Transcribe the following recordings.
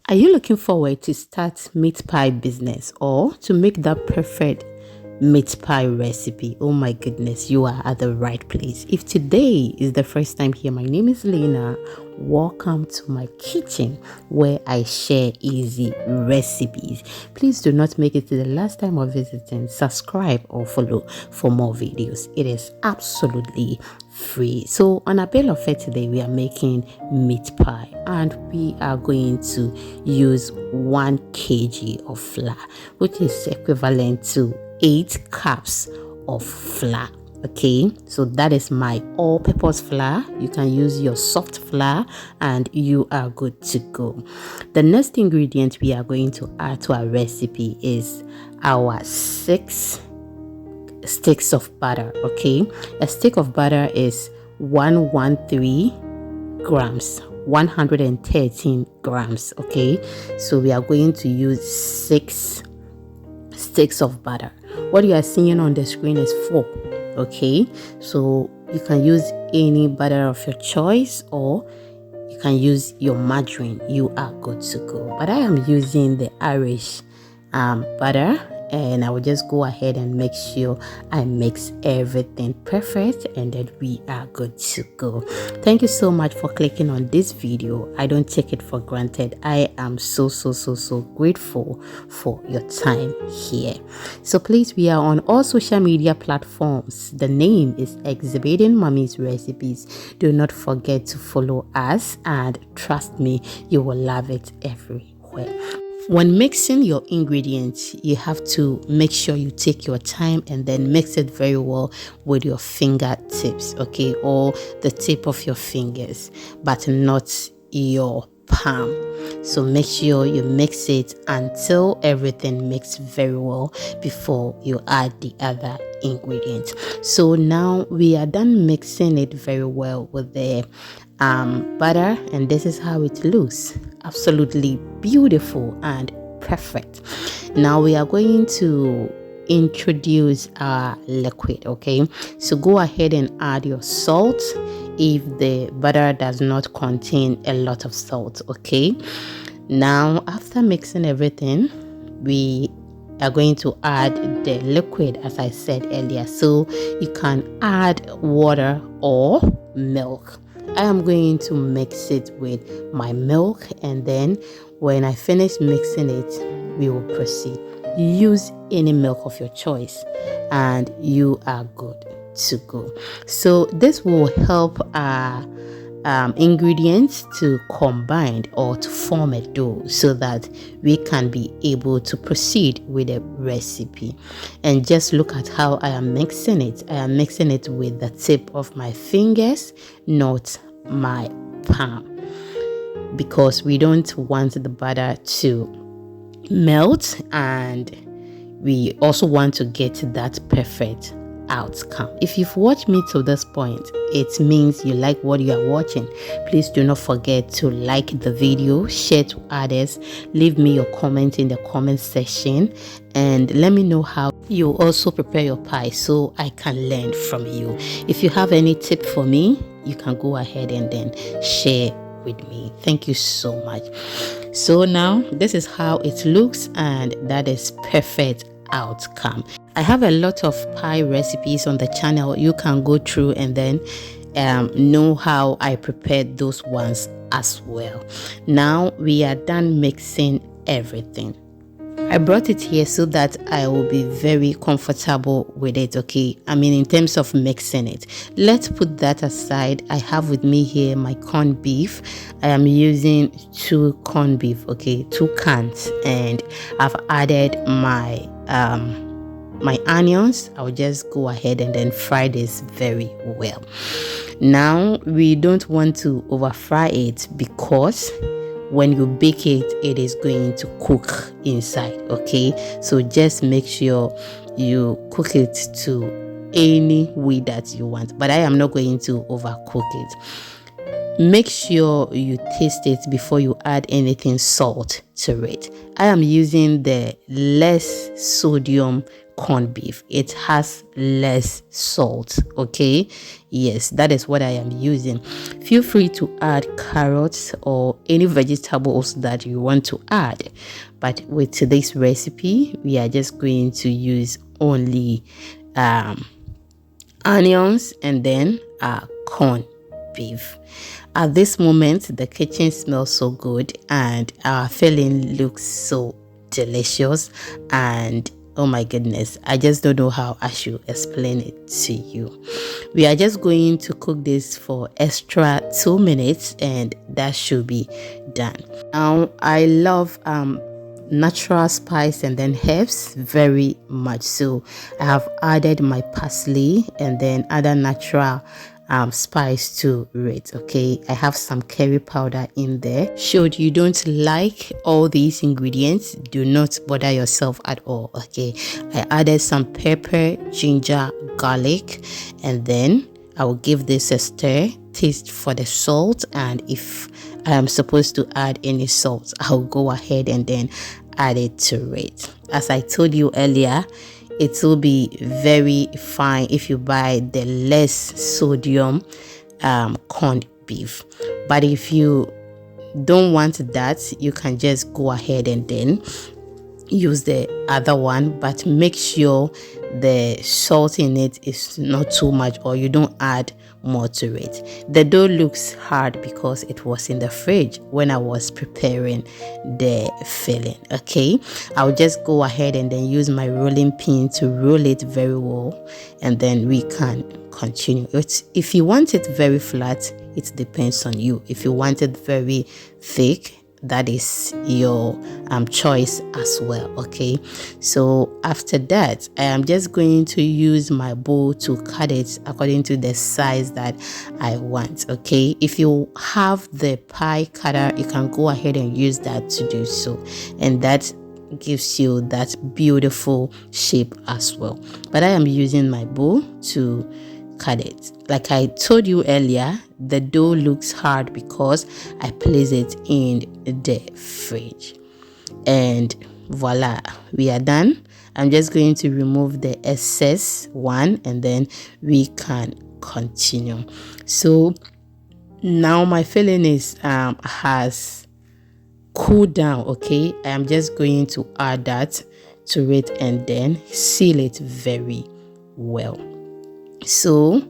Are you looking forward to start meat pie business or to make that perfect meat pie recipe? Oh my goodness, you are at the right place. If today is the first time here, my name is Lena. Welcome to my kitchen where I share easy recipes. Please do not make it to the last time of visiting. Subscribe or follow for more videos. It is absolutely free. So on a bill of fare today, we are making meat pie and we are going to use 1 kg of flour, which is equivalent to 8 cups of flour. Okay, so that is my all-purpose flour. You can use your soft flour and you are good to go. The next ingredient we are going to add to our recipe is our 6 sticks of butter. Okay, a stick of butter is 113 grams, 113 grams. Okay, so we are going to use 6 sticks of butter. What you are seeing on the screen is 4. Okay, so you can use any butter of your choice or you can use your margarine. You are good to go, but I am using the Irish butter, and I will just go ahead and make sure I mix everything perfect, and then we are good to go. Thank you so much for clicking on this video. I don't take it for granted. I am so grateful for your time here. So please, we are on all social media platforms. The name is Exhibiting Mommy's Recipes. Do not forget to follow us, and trust me, you will love it everywhere. When mixing your ingredients, you have to make sure you take your time and then mix it very well with your fingertips, okay, or the tip of your fingers, but not your palm. So make sure you mix it until everything mixes very well before you add the other ingredients. So now we are done mixing it very well with the butter, and this is how it looks. Absolutely beautiful and perfect. Now we are going to introduce our liquid. Okay, so go ahead and add your salt if the butter does not contain a lot of salt. Okay, now after mixing everything, we are going to add the liquid as I said earlier. So you can add water or milk. I am going to mix it with my milk, and then when I finish mixing it, we will proceed. Use any milk of your choice and you are good to go. So this will help our ingredients to combine or to form a dough so that we can be able to proceed with the recipe. And just look at how I am mixing it. I am mixing it with the tip of my fingers, not my palm, because we don't want the butter to melt, and we also want to get that perfect outcome. If you've watched me to this point, it means you like what you are watching. Please do not forget to like the video, share to others, leave me your comment in the comment section, and let me know how you also prepare your pie so I can learn from you. If you have any tip for me, you can go ahead and then share with me. Thank you so much. So now this is how it looks, and that is perfect outcome. I have a lot of pie recipes on the channel. You can go through and then know how I prepared those ones as well. Now we are done mixing everything. I brought it here so that I will be very comfortable with it. Okay, I mean in terms of mixing it. Let's put that aside. I have with me here my corned beef. I am using 2 corned beef, okay, 2 cans, and I've added my my onions. I'll just go ahead and then fry this very well. Now we don't want to over fry it, because when you bake it, it is going to cook inside. Okay, so just make sure you cook it to any way that you want, but I am not going to overcook it. Make sure you taste it before you add anything salt to it. I am using the less sodium corned beef. It has less salt. Okay, yes, that is what I am using. Feel free to add carrots or any vegetables that you want to add, but with today's recipe we are just going to use only onions and then corned beef. At this moment the kitchen smells so good and our filling looks so delicious, and oh my goodness, I just don't know how I should explain it to you. We are just going to cook this for extra 2 minutes and that should be done. Now I love natural spice and then herbs very much, so I have added my parsley and then other natural spice to it. Okay, I have some curry powder in there. Should you don't like all these ingredients, do not bother yourself at all. Okay, I added some pepper, ginger, garlic, and then I will give this a stir, taste for the salt, and if I am supposed to add any salt, I'll go ahead and then add it to it. As I told you earlier, it will be very fine if you buy the less sodium corned beef, but if you don't want that, you can just go ahead and then use the other one, but make sure the salt in it is not too much or you don't add more to it. The dough looks hard because it was in the fridge when I was preparing the filling. Okay, I'll just go ahead and then use my rolling pin to roll it very well, and then we can continue. If you want it very flat, it depends on you. If you want it very thick, that is your choice as well. Okay, so after that I am just going to use my bowl to cut it according to the size that I want. Okay, if you have the pie cutter, you can go ahead and use that to do so, and that gives you that beautiful shape as well. But I am using my bowl to cut it. Like I told you earlier, the dough looks hard because I place it in the fridge, and voila, we are done. I'm just going to remove the excess one and then we can continue. So now my filling is has cooled down. Okay, I am just going to add that to it and then seal it very well. So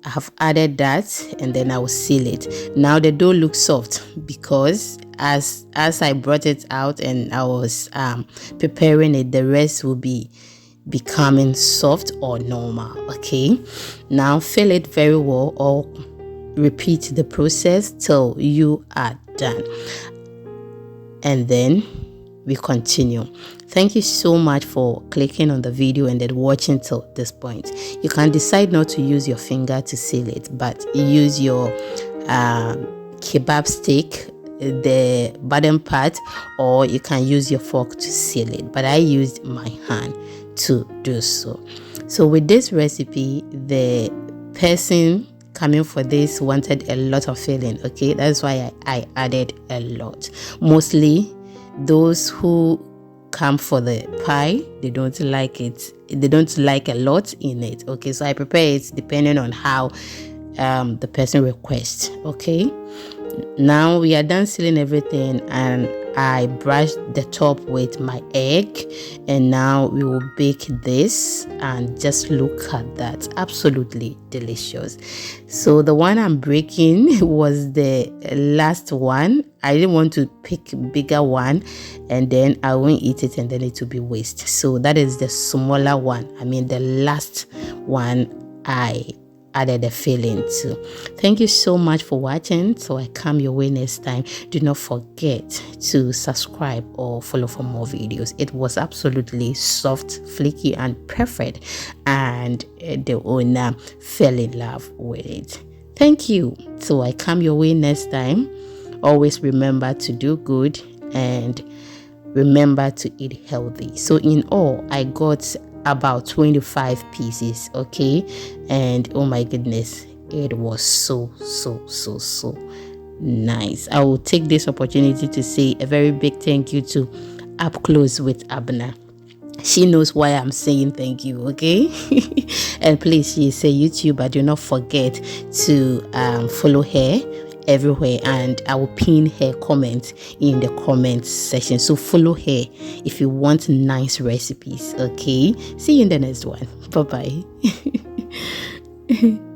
I have added that and then I will seal it. Now the dough looks soft because as I brought it out and I was preparing it, the rest will be becoming soft or normal. Okay, now fill it very well or repeat the process till you are done, and then we continue. Thank you so much for clicking on the video and then watching till this point. You can decide not to use your finger to seal it, but use your kebab stick, the bottom part, or you can use your fork to seal it, but I used my hand to do so. So with this recipe, the person coming for this wanted a lot of filling. Okay, that's why I added a lot. Mostly those who come for the pie, they don't like it, they don't like a lot in it. Okay, so I prepare it depending on how the person requests. Okay, now we are done sealing everything and I brushed the top with my egg, and now we will bake this, and just look at that, absolutely delicious. So the one I'm breaking was the last one. I didn't want to pick a bigger one and then I won't eat it and then it will be waste. So that is the smaller one, I mean the last one I added a filling to. Thank you so much for watching. So I come your way next time. Do not forget to subscribe or follow for more videos. It was absolutely soft, flaky and perfect, and the owner fell in love with it. Thank you. So I come your way next time. Always remember to do good and remember to eat healthy. So in all, I got about 25 pieces. Okay, and oh my goodness, it was so nice. I will take this opportunity to say a very big thank you to Up Close with Abner. She knows why I'm saying thank you, okay? And please, she's a YouTuber. Do not forget to follow her everywhere, and I will pin her comment in the comments section. So follow her if you want nice recipes, okay? See you in the next one. Bye bye.